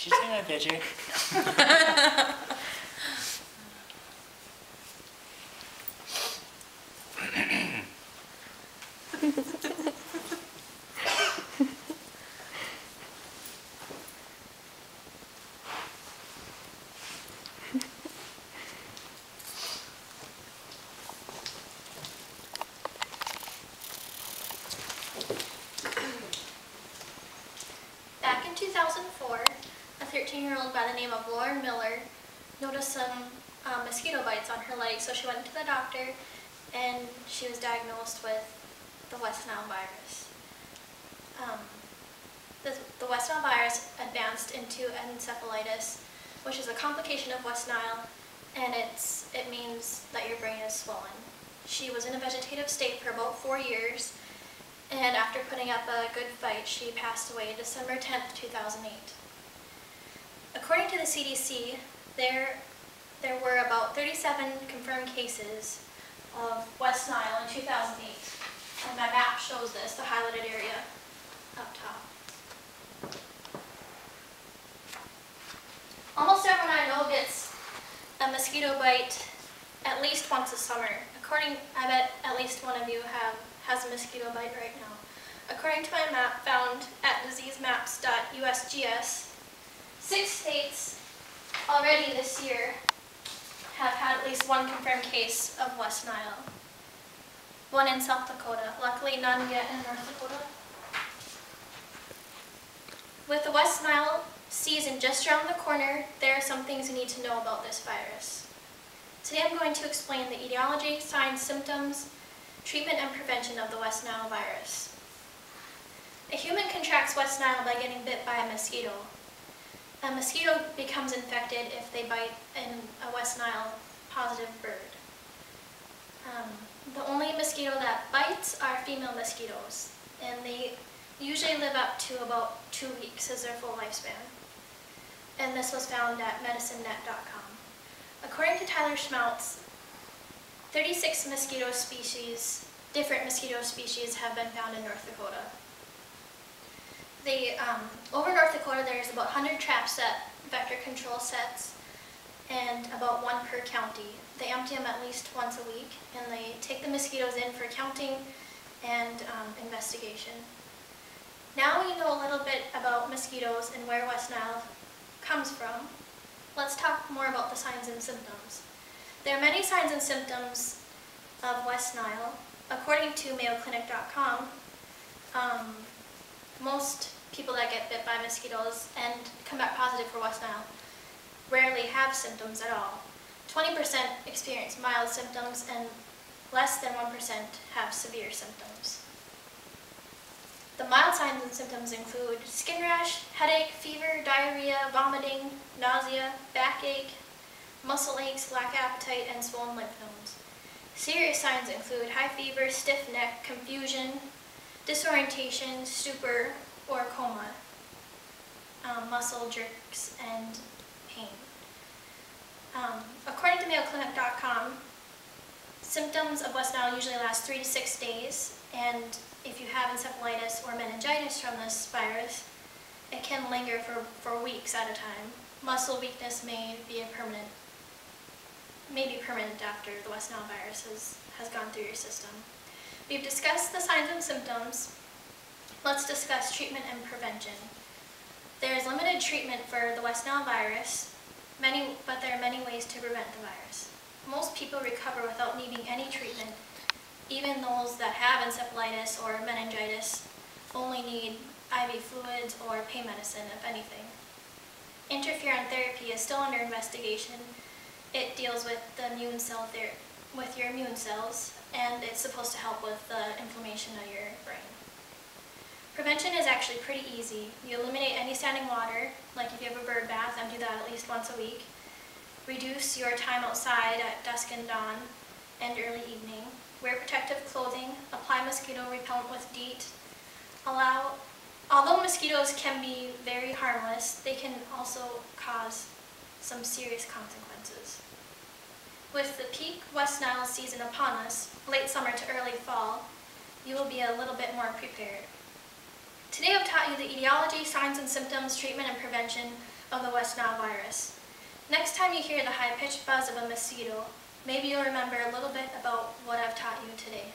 She's got a picture. Back in 2004, a 13-year-old by the name of Lauren Miller noticed some mosquito bites on her leg, so she went to the doctor and she was diagnosed with the West Nile virus. The West Nile virus advanced into encephalitis, which is a complication of West Nile, and it means that your brain is swollen. She was in a vegetative state for about 4 years, and after putting up a good fight, she passed away December 10th, 2008. According to the CDC, there were about 37 confirmed cases of West Nile in 2008. And my map shows this, the highlighted area up top. Almost everyone I know gets a mosquito bite at least once a summer. I bet at least one of you has a mosquito bite right now. According to my map found at diseasemaps.usgs, 6 states already this year have had at least one confirmed case of West Nile. 1 in South Dakota, luckily none yet in North Dakota. With the West Nile season just around the corner, there are some things you need to know about this virus. Today I'm going to explain the etiology, signs, symptoms, treatment, and prevention of the West Nile virus. A human contracts West Nile by getting bit by a mosquito. A mosquito becomes infected if they bite a West Nile positive bird. The only mosquito that bites are female mosquitoes, and they usually live up to about 2 weeks as their full lifespan. And this was found at medicinenet.com. According to Tyler Schmaltz, 36 mosquito species, different mosquito species, have been found in North Dakota. Over North Dakota, there's about 100 trap set vector control sets, and about 1 per county. They empty them at least once a week, and they take the mosquitoes in for counting and investigation. Now we know a little bit about mosquitoes and where West Nile comes from. Let's talk more about the signs and symptoms. There are many signs and symptoms of West Nile. According to MayoClinic.com, most people that get bit by mosquitoes and come back positive for West Nile rarely have symptoms at all. 20% experience mild symptoms, and less than 1% have severe symptoms. The mild signs and symptoms include skin rash, headache, fever, diarrhea, vomiting, nausea, backache, muscle aches, lack of appetite, and swollen lymph nodes. Serious signs include high fever, stiff neck, confusion, disorientation, stupor, or coma, muscle jerks, and pain. According to MayoClinic.com, symptoms of West Nile usually last 3 to 6 days, and if you have encephalitis or meningitis from this virus, it can linger for weeks at a time. Muscle weakness may be permanent after the West Nile virus has gone through your system. We've discussed the signs and symptoms. Let's discuss treatment and prevention. There is limited treatment for the West Nile virus, but there are many ways to prevent the virus. Most people recover without needing any treatment. Even those that have encephalitis or meningitis only need IV fluids or pain medicine, if anything. Interferon therapy is still under investigation. It deals with your immune cells, and it's supposed to help with the inflammation of your brain. Prevention is actually pretty easy. You eliminate any standing water, like if you have a bird bath, empty that at least once a week. Reduce your time outside at dusk and dawn and early evening. Wear protective clothing. Apply mosquito repellent with DEET. Although mosquitoes can be very harmless, they can also cause some serious consequences. With the peak West Nile season upon us, late summer to early fall, you will be a little bit more prepared. Today I've taught you the etiology, signs and symptoms, treatment and prevention of the West Nile virus. Next time you hear the high-pitched buzz of a mosquito, maybe you'll remember a little bit about what I've taught you today.